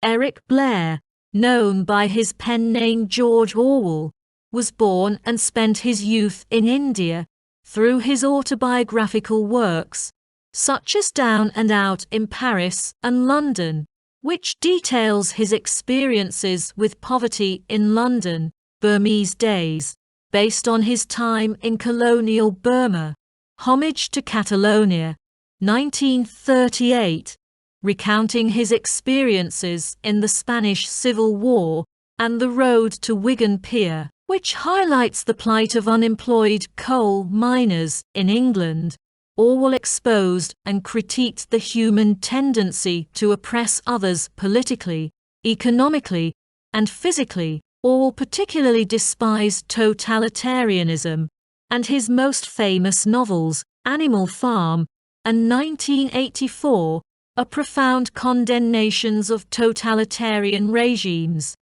Eric Blair, known by his pen name George Orwell, was born and spent his youth in India. Through his autobiographical works, such as Down and Out in Paris and London, which details his experiences with poverty in London, Burmese days, based on his time in colonial Burma, Homage to Catalonia, 1938, recounting his experiences in the Spanish Civil War, and The Road to Wigan Pier, which highlights the plight of unemployed coal miners in England. Orwell exposed and critiqued the human tendency to oppress others politically, economically, and physically. Orwell particularly despised totalitarianism, and his most famous novels, Animal Farm and 1984, are profound condemnations of totalitarian regimes.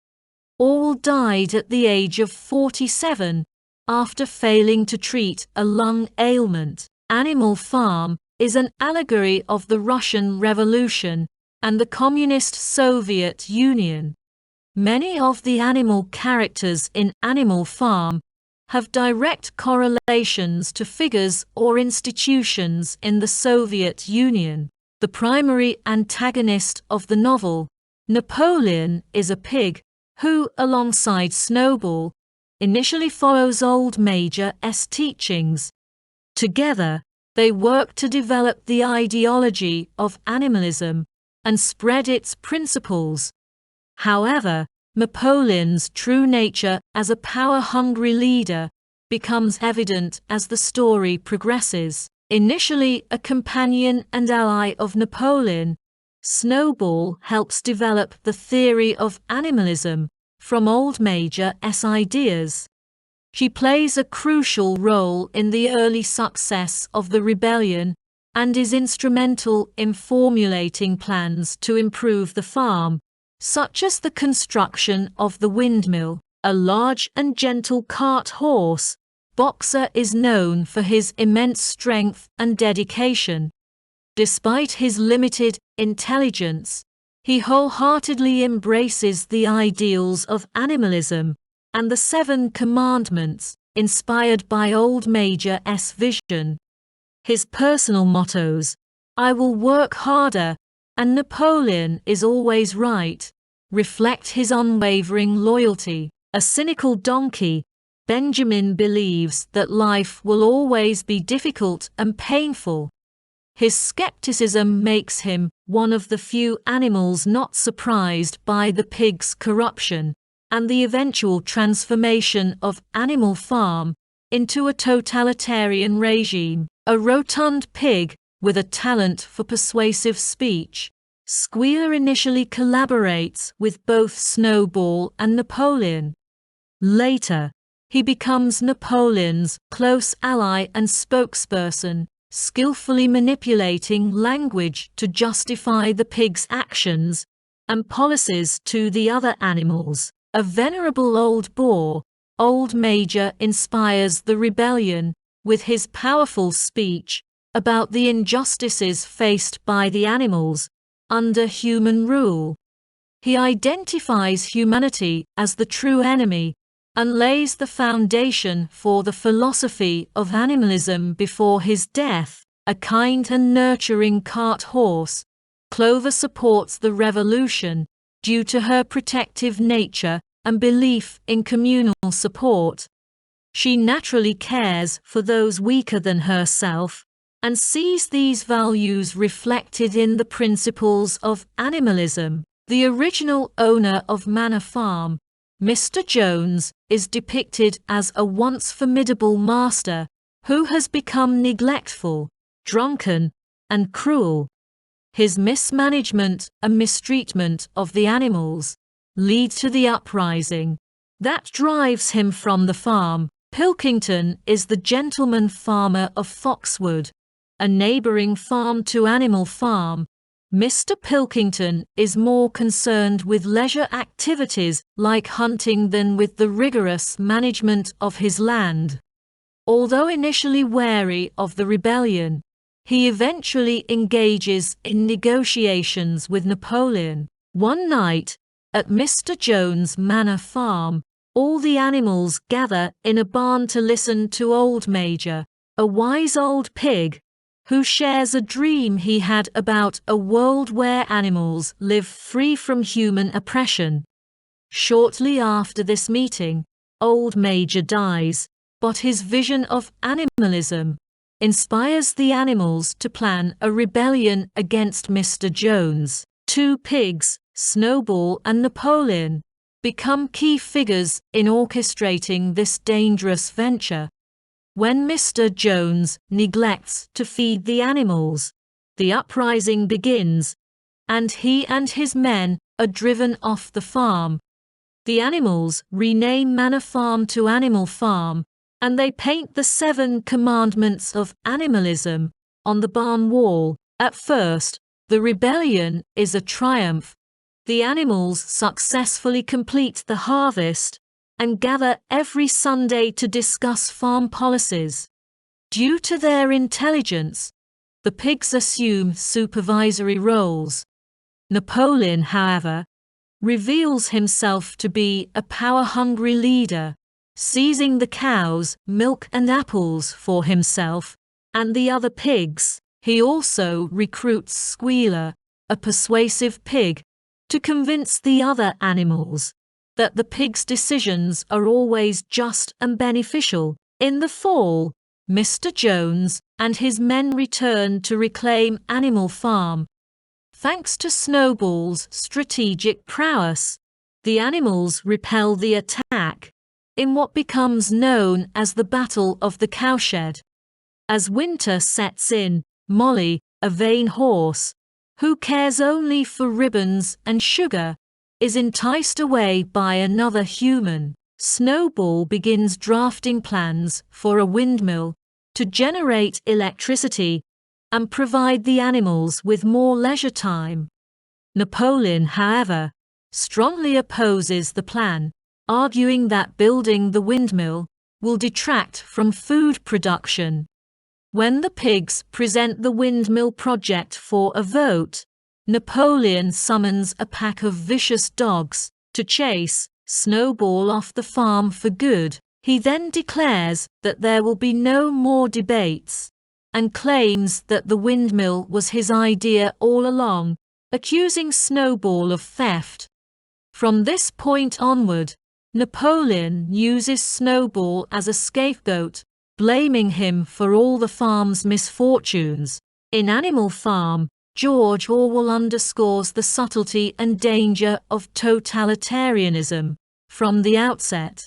Orwell died at the age of 47 after failing to treat a lung ailment. Animal Farm is an allegory of the Russian Revolution and the Communist Soviet Union. Many of the animal characters in Animal Farm have direct correlations to figures or institutions in the Soviet Union. The primary antagonist of the novel, Napoleon, is a pig who, alongside Snowball, initially follows Old Major S. teachings. Together, they work to develop the ideology of animalism and spread its principles. However, Napoleon's true nature as a power-hungry leader becomes evident as the story progresses. Initially a companion and ally of Napoleon, Snowball helps develop the theory of animalism from Old Major S. ideas. She plays a crucial role in the early success of the rebellion and is instrumental in formulating plans to improve the farm, such as the construction of the windmill. A large and gentle cart horse, Boxer is known for his immense strength and dedication. Despite his limited intelligence, he wholeheartedly embraces the ideals of animalism and the 7 Commandments, inspired by Old Major S. vision. His personal mottos, "I will work harder" and "Napoleon is always right," reflect his unwavering loyalty. A cynical donkey, Benjamin believes that life will always be difficult and painful. His skepticism makes him one of the few animals not surprised by the pig's corruption and the eventual transformation of Animal Farm into a totalitarian regime. A rotund pig with a talent for persuasive speech, Squealer initially collaborates with both Snowball and Napoleon. Later, he becomes Napoleon's close ally and spokesperson, skillfully manipulating language to justify the pig's actions and policies to the other animals. A venerable old boar, Old Major inspires the rebellion with his powerful speech about the injustices faced by the animals under human rule. He identifies humanity as the true enemy and lays the foundation for the philosophy of animalism before his death. A kind and nurturing cart horse, Clover supports the revolution due to her protective nature and belief in communal support. She naturally cares for those weaker than herself and sees these values reflected in the principles of animalism. The original owner of Manor Farm, Mr. Jones, is depicted as a once formidable master who has become neglectful, drunken, and cruel. His mismanagement and mistreatment of the animals lead to the uprising that drives him from the farm. Pilkington is the gentleman farmer of Foxwood, a neighboring farm to Animal Farm. Mr. Pilkington is more concerned with leisure activities like hunting than with the rigorous management of his land. Although initially wary of the rebellion, he eventually engages in negotiations with Napoleon. One night, at Mr. Jones' manor farm, all the animals gather in a barn to listen to Old Major, a wise old pig, who shares a dream he had about a world where animals live free from human oppression. Shortly after this meeting, Old Major dies, but his vision of animalism inspires the animals to plan a rebellion against Mr. Jones. Two pigs, Snowball and Napoleon, become key figures in orchestrating this dangerous venture. When Mr. Jones neglects to feed the animals, the uprising begins, and he and his men are driven off the farm. The animals rename Manor Farm to Animal Farm, and they paint the 7 commandments of animalism on the barn wall. At first, the rebellion is a triumph. The animals successfully complete the harvest and gather every Sunday to discuss farm policies. Due to their intelligence, the pigs assume supervisory roles. Napoleon, however, reveals himself to be a power-hungry leader, seizing the cows, milk and apples for himself and the other pigs. He also recruits Squealer, a persuasive pig, to convince the other animals that the pig's decisions are always just and beneficial. In the fall, Mr. Jones and his men return to reclaim Animal Farm. Thanks to Snowball's strategic prowess, the animals repel the attack in what becomes known as the Battle of the Cowshed. As winter sets in, Molly, a vain horse, who cares only for ribbons and sugar, is enticed away by another human. Snowball begins drafting plans for a windmill to generate electricity and provide the animals with more leisure time. Napoleon, however, strongly opposes the plan, arguing that building the windmill will detract from food production. When the pigs present the windmill project for a vote, Napoleon summons a pack of vicious dogs to chase Snowball off the farm for good. He then declares that there will be no more debates and claims that the windmill was his idea all along, accusing Snowball of theft. From this point onward, Napoleon uses Snowball as a scapegoat, blaming him for all the farm's misfortunes. In Animal Farm, George Orwell underscores the subtlety and danger of totalitarianism from the outset.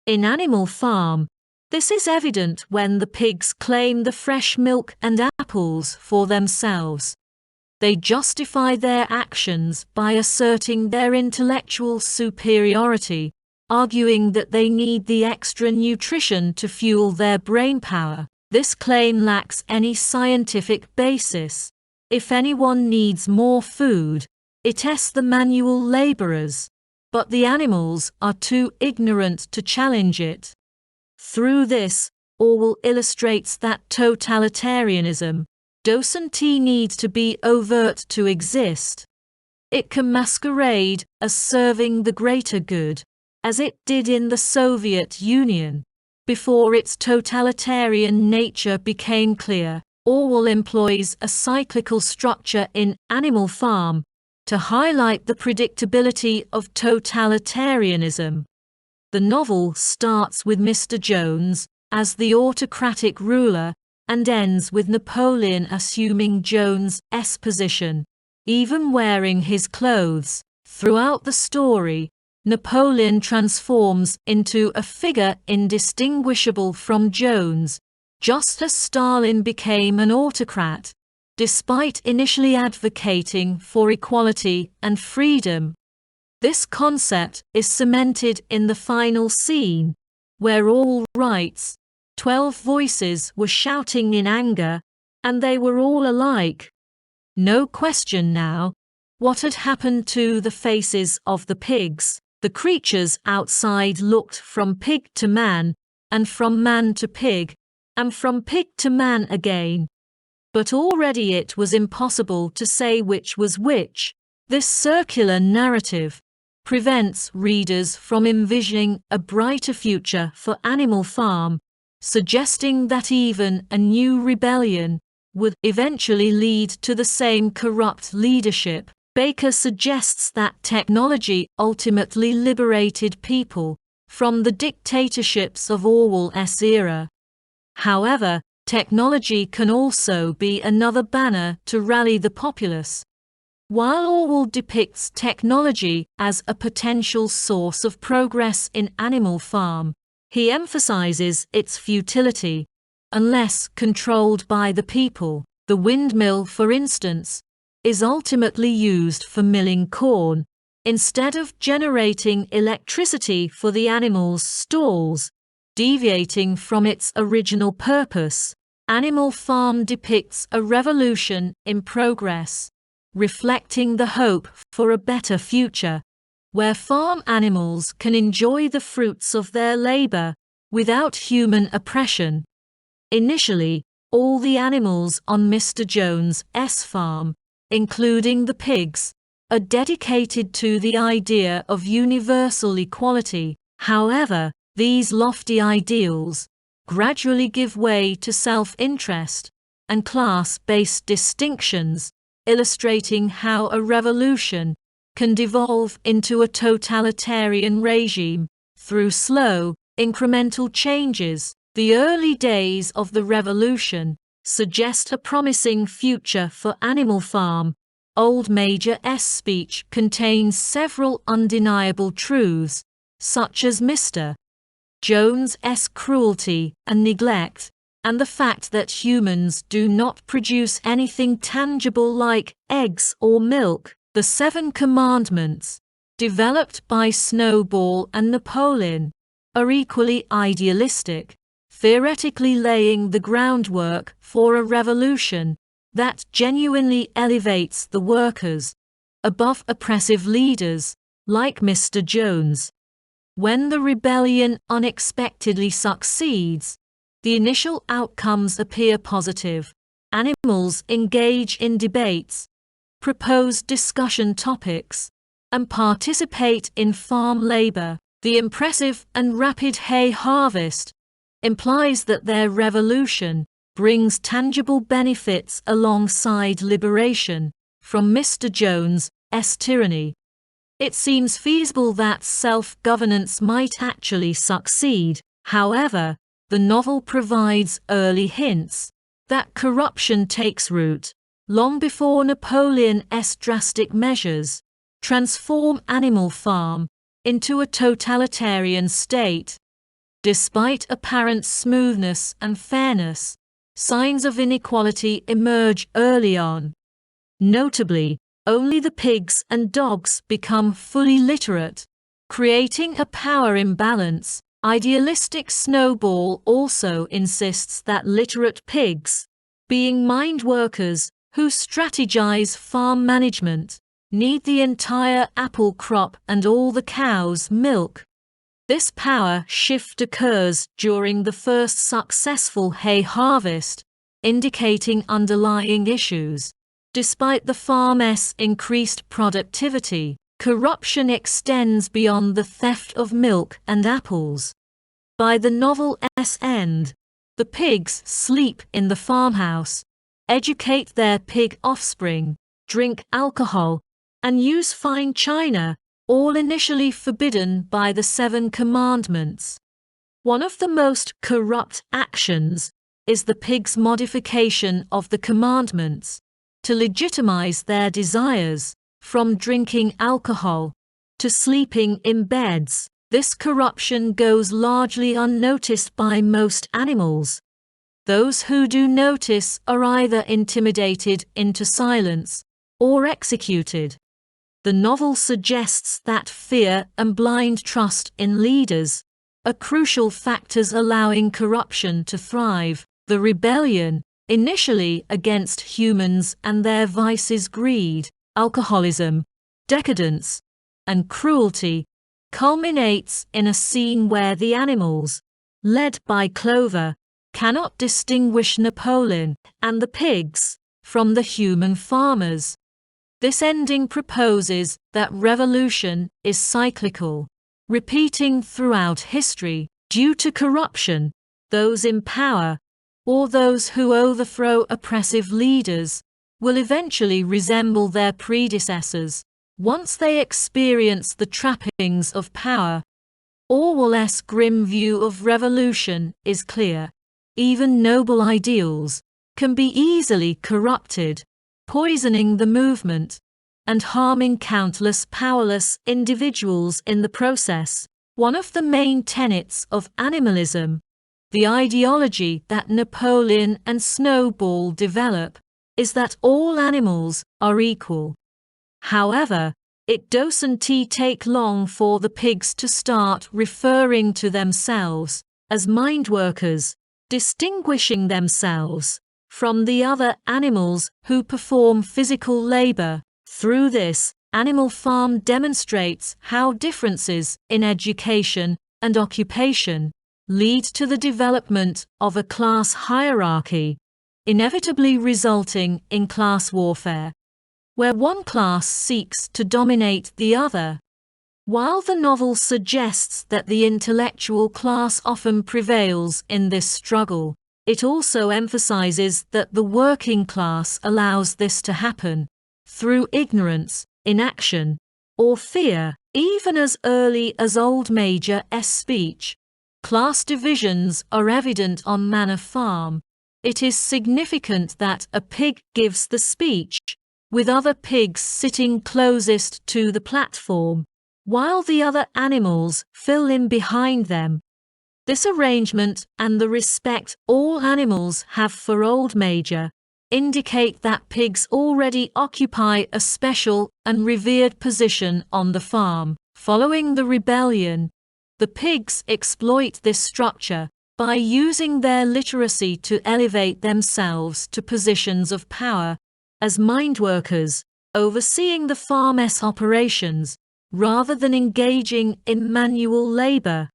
In Animal Farm, this is evident when the pigs claim the fresh milk and apples for themselves. They justify their actions by asserting their intellectual superiority, arguing that they need the extra nutrition to fuel their brainpower. This claim lacks any scientific basis. If anyone needs more food, it is the manual laborers, but the animals are too ignorant to challenge it. Through this, Orwell illustrates that totalitarianism doesn't need to be overt to exist. It can masquerade as serving the greater good, as it did in the Soviet Union. Before its totalitarian nature became clear, Orwell employs a cyclical structure in Animal Farm to highlight the predictability of totalitarianism. The novel starts with Mr. Jones as the autocratic ruler and ends with Napoleon assuming Jones's position, even wearing his clothes. Throughout the story, Napoleon transforms into a figure indistinguishable from Jones, just as Stalin became an autocrat, despite initially advocating for equality and freedom. This concept is cemented in the final scene, where Orwell writes, 12 voices were shouting in anger, and they were all alike. No question now, what had happened to the faces of the pigs? The creatures outside looked from pig to man, and from man to pig, and from pig to man again. But already it was impossible to say which was which. This circular narrative prevents readers from envisioning a brighter future for Animal Farm, suggesting that even a new rebellion would eventually lead to the same corrupt leadership. Baker suggests that technology ultimately liberated people from the dictatorships of Orwell's era. However, technology can also be another banner to rally the populace. While Orwell depicts technology as a potential source of progress in Animal Farm, he emphasizes its futility, unless controlled by the people. The windmill, for instance, is ultimately used for milling corn, instead of generating electricity for the animals' stalls, deviating from its original purpose. Animal Farm depicts a revolution in progress, reflecting the hope for a better future, where farm animals can enjoy the fruits of their labor without human oppression. Initially, all the animals on Mr. Jones's farm, including the pigs, are dedicated to the idea of universal equality. However, these lofty ideals gradually give way to self-interest and class-based distinctions, illustrating how a revolution can devolve into a totalitarian regime through slow, incremental changes. The early days of the revolution suggest a promising future for Animal Farm. Old Major's speech contains several undeniable truths, such as Mr. Jones's cruelty and neglect, and the fact that humans do not produce anything tangible like eggs or milk. The 7 Commandments, developed by Snowball and Napoleon, are equally idealistic, theoretically laying the groundwork for a revolution that genuinely elevates the workers above oppressive leaders like Mr. Jones. When the rebellion unexpectedly succeeds, the initial outcomes appear positive. Animals engage in debates, propose discussion topics, and participate in farm labor. The impressive and rapid hay harvest implies that their revolution brings tangible benefits alongside liberation from Mr. Jones's tyranny. It seems feasible that self-governance might actually succeed. However, the novel provides early hints that corruption takes root long before Napoleon's drastic measures transform Animal Farm into a totalitarian state. Despite apparent smoothness and fairness, signs of inequality emerge early on. Notably, only the pigs and dogs become fully literate, creating a power imbalance. Idealistic Snowball also insists that literate pigs, being mind workers who strategize farm management, need the entire apple crop and all the cow's milk. This power shift occurs during the first successful hay harvest, indicating underlying issues. Despite the farm's increased productivity, corruption extends beyond the theft of milk and apples. By the novel's end, the pigs sleep in the farmhouse, educate their pig offspring, drink alcohol, and use fine china, all initially forbidden by the 7 Commandments. One of the most corrupt actions is the pigs' modification of the commandments to legitimize their desires, from drinking alcohol to sleeping in beds. This corruption goes largely unnoticed by most animals. Those who do notice are either intimidated into silence or executed. The novel suggests that fear and blind trust in leaders are crucial factors allowing corruption to thrive. The rebellion, initially against humans and their vices, greed, alcoholism, decadence, and cruelty, culminates in a scene where the animals, led by Clover, cannot distinguish Napoleon and the pigs from the human farmers. This ending proposes that revolution is cyclical, repeating throughout history due to corruption. Those in power, or those who overthrow oppressive leaders, will eventually resemble their predecessors once they experience the trappings of power. Orwell's grim view of revolution is clear. Even noble ideals can be easily corrupted, poisoning the movement and harming countless powerless individuals in the process. One of the main tenets of animalism, the ideology that Napoleon and Snowball develop, is that all animals are equal. However, it doesn't take long for the pigs to start referring to themselves as mind workers, distinguishing themselves from the other animals who perform physical labor. Through this, Animal Farm demonstrates how differences in education and occupation lead to the development of a class hierarchy, inevitably resulting in class warfare, where one class seeks to dominate the other. While the novel suggests that the intellectual class often prevails in this struggle, it also emphasizes that the working class allows this to happen through ignorance, inaction, or fear. Even as early as Old Major's speech, class divisions are evident on Manor Farm. It is significant that a pig gives the speech, with other pigs sitting closest to the platform, while the other animals fill in behind them. This arrangement and the respect all animals have for Old Major indicate that pigs already occupy a special and revered position on the farm. Following the rebellion, the pigs exploit this structure by using their literacy to elevate themselves to positions of power as mind workers, overseeing the farm's operations rather than engaging in manual labor.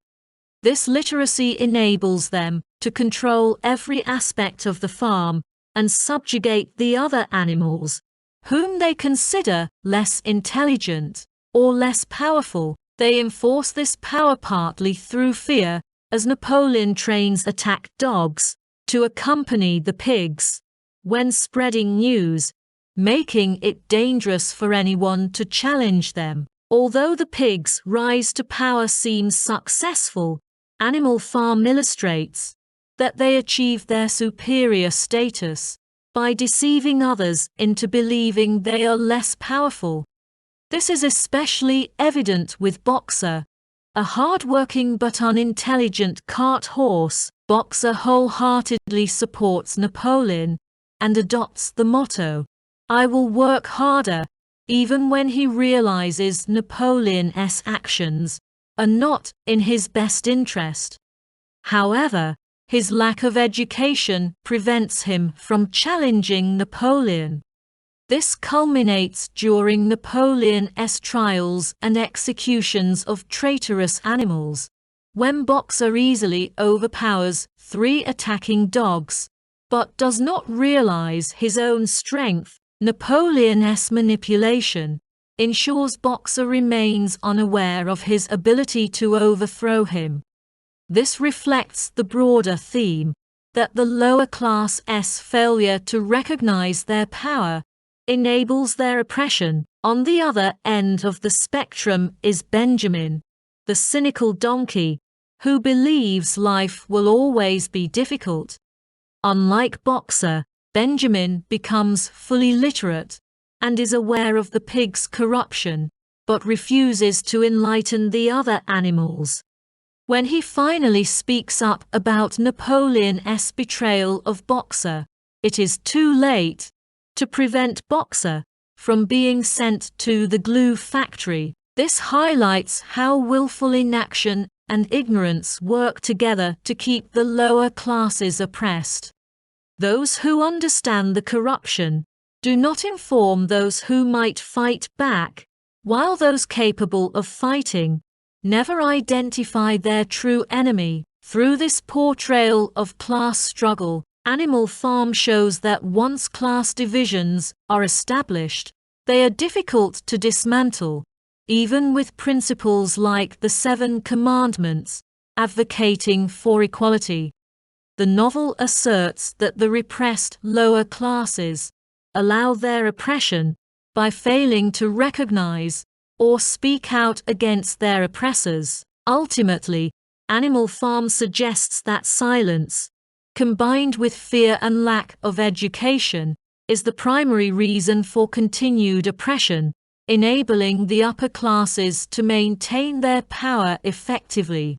This literacy enables them to control every aspect of the farm and subjugate the other animals, whom they consider less intelligent or less powerful. They enforce this power partly through fear, as Napoleon trains attack dogs to accompany the pigs when spreading news, making it dangerous for anyone to challenge them. Although the pigs' rise to power seems successful, Animal Farm illustrates that they achieve their superior status by deceiving others into believing they are less powerful. This is especially evident with Boxer, a hard-working but unintelligent cart horse. Boxer wholeheartedly supports Napoleon and adopts the motto, "I will work harder," even when he realizes Napoleon's actions are not in his best interest. However, his lack of education prevents him from challenging Napoleon. This culminates during Napoleon's trials and executions of traitorous animals, when Boxer easily overpowers 3 attacking dogs, but does not realize his own strength. Napoleon's manipulation ensures Boxer remains unaware of his ability to overthrow him. This reflects the broader theme that the lower class's failure to recognize their power enables their oppression. On the other end of the spectrum is Benjamin, the cynical donkey, who believes life will always be difficult. Unlike Boxer, Benjamin becomes fully literate and is aware of the pig's corruption, but refuses to enlighten the other animals. When he finally speaks up about Napoleon's betrayal of Boxer, it is too late to prevent Boxer from being sent to the glue factory. This highlights how willful inaction and ignorance work together to keep the lower classes oppressed. Those who understand the corruption do not inform those who might fight back, while those capable of fighting never identify their true enemy. Through this portrayal of class struggle, Animal Farm shows that once class divisions are established, They are difficult to dismantle, even with principles like the Seven Commandments, advocating for equality. The novel asserts that the repressed lower classes allow their oppression by failing to recognize or speak out against their oppressors. Ultimately, Animal Farm suggests that silence, combined with fear and lack of education, is the primary reason for continued oppression, enabling the upper classes to maintain their power effectively.